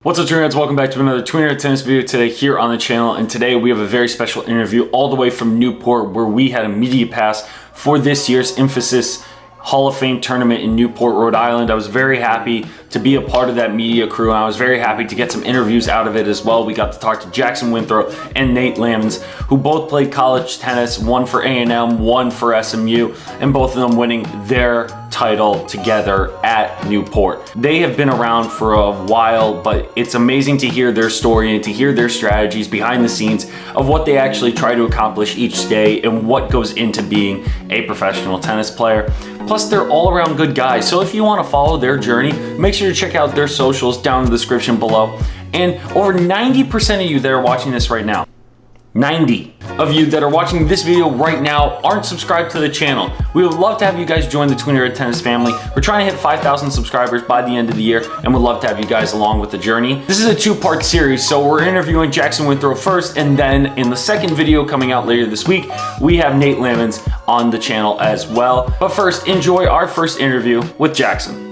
What's up, Tweeners? Welcome back to another Tweener tennis video today here on the channel. And today we have a very special interview all the way from Newport, where we had a media pass for this year's Emphasis Hall of Fame tournament in Newport, Rhode Island. I was very happy to be a part of that media crew, and I was very happy to get some interviews out of it as well. We got to talk to Jackson Withrow and Nate LAMMONS, who both played college tennis, one for A&M, one for SMU, and both of them winning their title together at Newport. They have been around for a while, but it's amazing to hear their story and to hear their strategies behind the scenes of what they actually try to accomplish each day and what goes into being a professional tennis player. Plus, they're all around good guys. So if you want to follow their journey, make sure to check out their socials down in the description below. And over 90% of you that are watching this right now, 90 of you that are watching this video right now aren't subscribed to the channel. We would love to have you guys join the Tweener Tennis family. We're trying to hit 5,000 subscribers by the end of the year, and would love to have you guys along with the journey. This is a two-part series, so we're interviewing Jackson Withrow first, and then in the second video coming out later this week, we have Nate LAMMONS on the channel as well. But first, enjoy our first interview with Jackson.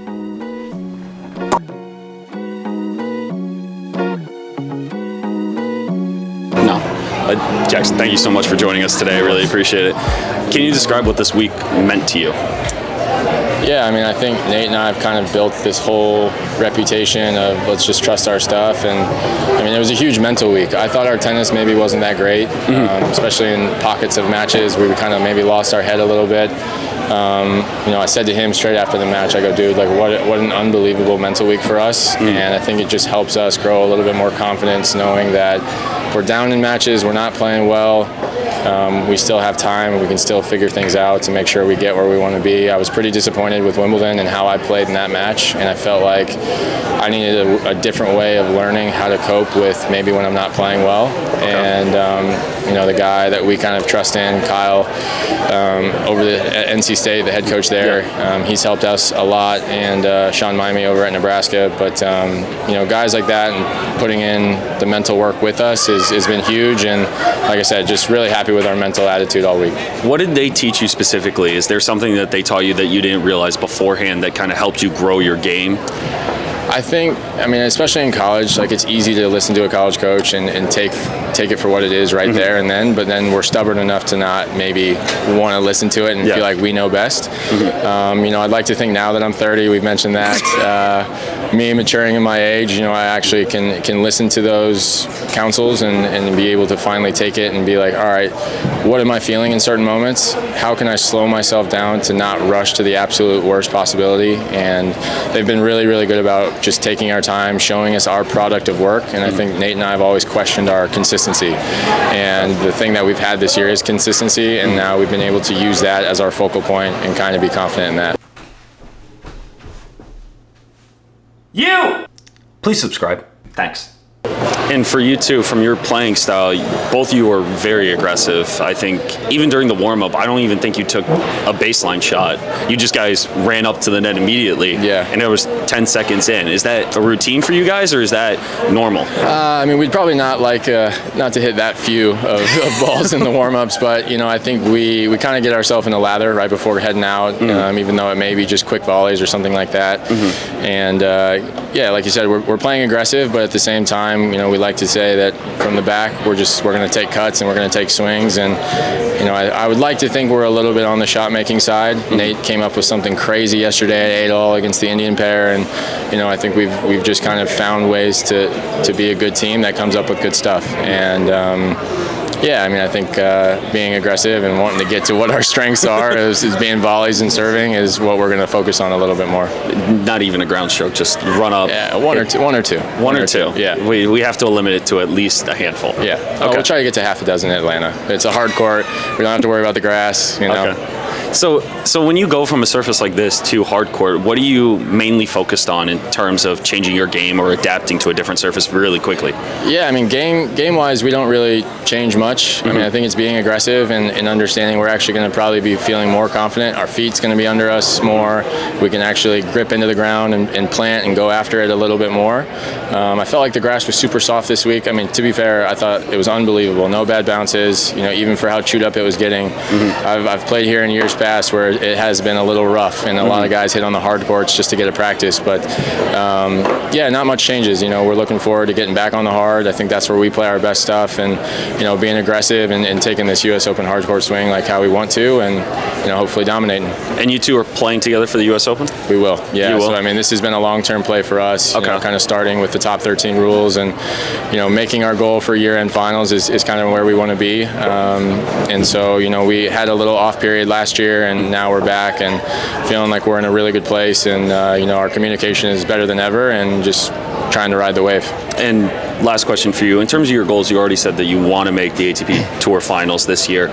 Jackson, thank you so much for joining us today. I really appreciate it. Can you describe what this week meant to you? Yeah, I mean, I think Nate and I have kind of built this whole reputation of let's just trust our stuff. And I mean, it was a huge mental week. I thought our tennis maybe wasn't that great, especially in pockets of matches where we kind of maybe lost our head a little bit. You know, I said to him straight after the match, I go, dude, like what an unbelievable mental week for us. And I think it just helps us grow a little bit more confidence, knowing that if we're down in matches, we're not playing well, we still have time and we can still figure things out to make sure we get where we want to be. I was pretty disappointed with Wimbledon and how I played in that match, and I felt like I needed a different way of learning how to cope with maybe when I'm not playing well. And you know, the guy that we kind of trust in, Kyle, over at NC State, the head coach there, he's helped us a lot, and Sean Mimey over at Nebraska. But you know, guys like that and putting in the mental work with us has been huge. And like I said, just really happy with our mental attitude all week. What did they teach you specifically? Is there something that they taught you that you didn't realize beforehand that kind of helped you grow your game? I think, I mean, especially in college, like it's easy to listen to a college coach and take it for what it is right there and then, but then we're stubborn enough to not maybe want to listen to it and feel like we know best. You know, I'd like to think now that I'm 30, we've mentioned that, me maturing in my age, you know, I actually can listen to those counsels and be able to finally take it and be like, all right, what am I feeling in certain moments? How can I slow myself down to not rush to the absolute worst possibility? And they've been really, really good about just taking our time, showing us our product of work. And I think Nate and I have always questioned our consistency. And the thing that we've had this year is consistency, and now we've been able to use that as our focal point and kind of be confident in that. Please subscribe. Thanks. And for you too, from your playing style, both of you are very aggressive. I think even during the warm-up, I don't even think you took a baseline shot. You just guys ran up to the net immediately. Yeah. And it was 10 seconds in. Is that a routine for you guys, or is that normal? I mean, we'd probably not like not to hit that few of balls in the warm-ups, but you know, I think we kind of get ourselves in a lather right before heading out, even though it may be just quick volleys or something like that. And yeah, like you said, we're playing aggressive, but at the same time, you know, we like to say that from the back, we're going to take cuts and we're going to take swings. And you know, I would like to think we're a little bit on the shot making side. Nate came up with something crazy yesterday at 8-all against the Indian pair, and you know, I think we've just kind of found ways to be a good team that comes up with good stuff. And yeah, I mean, I think being aggressive and wanting to get to what our strengths are is being volleys and serving is what we're going to focus on a little bit more. Not even a ground stroke, just run up. Yeah, one or two. One or two. Yeah. We have to limit it to at least a handful. Yeah. Okay. We'll try to get to half a dozen in Atlanta. It's a hard court. We don't have to worry about the grass, you know. Okay. So when you go from a surface like this to hard court, what are you mainly focused on in terms of changing your game or adapting to a different surface really quickly? Yeah, I mean, game-wise, we don't really change much. I mean, I think it's being aggressive and understanding we're actually going to probably be feeling more confident. Our feet's going to be under us more. We can actually grip into the ground and plant and go after it a little bit more. I felt like the grass was super soft this week. I mean, to be fair, I thought it was unbelievable. No bad bounces, you know, even for how chewed up it was getting. I've played here in years past where it has been a little rough, and a lot of guys hit on the hard courts just to get a practice. But yeah, not much changes. You know, we're looking forward to getting back on the hard. I think that's where we play our best stuff, and you know, being aggressive and taking this U.S. Open hard court swing like how we want to, and you know, hopefully dominating. And you two are playing together for the U.S. Open? We will. Yeah. You will? So I mean, this has been a long-term play for us. Okay. You know, kind of starting with the top 13 rules, and you know, making our goal for year-end finals is kind of where we want to be. And so you know, we had a little off period last year, and now we're back and feeling like we're in a really good place, and you know, our communication is better than ever, and just trying to ride the wave. And last question for you. In terms of your goals, you already said that you want to make the ATP Tour Finals this year.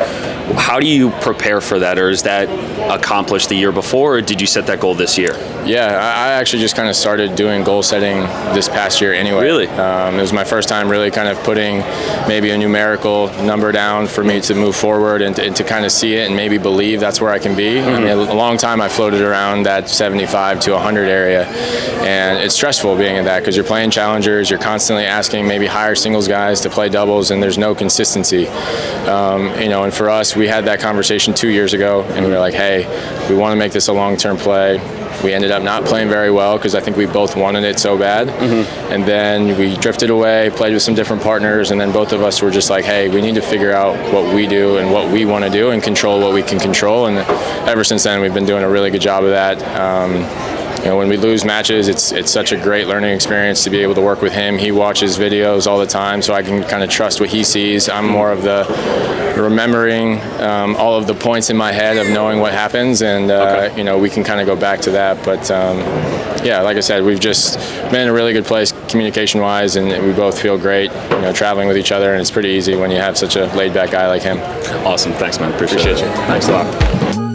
How do you prepare for that, or is that accomplished the year before, or did you set that goal this year? Yeah, I actually just kind of started doing goal setting this past year anyway. Really? It was my first time really kind of putting maybe a numerical number down for me to move forward and to kind of see it and maybe believe that's where I can be. I mean, a long time I floated around that 75 to 100 area, and it's stressful being in that because you're playing challengers, you're constantly asking maybe higher singles guys to play doubles, and there's no consistency. You know, and for us, we had that conversation 2 years ago, and we were like, hey, we want to make this a long-term play. We ended up not playing very well because I think we both wanted it so bad. And then we drifted away, played with some different partners, and then both of us were just like, hey, we need to figure out what we do and what we want to do and control what we can control. And ever since then, we've been doing a really good job of that. You know, when we lose matches, it's such a great learning experience to be able to work with him. He watches videos all the time, so I can kind of trust what he sees. I'm more of the remembering all of the points in my head of knowing what happens, and you know, we can kind of go back to that. But yeah, like I said, we've just been in a really good place communication-wise, and we both feel great, you know, traveling with each other, and it's pretty easy when you have such a laid-back guy like him. Awesome. Thanks, man. Appreciate you. Thanks a lot.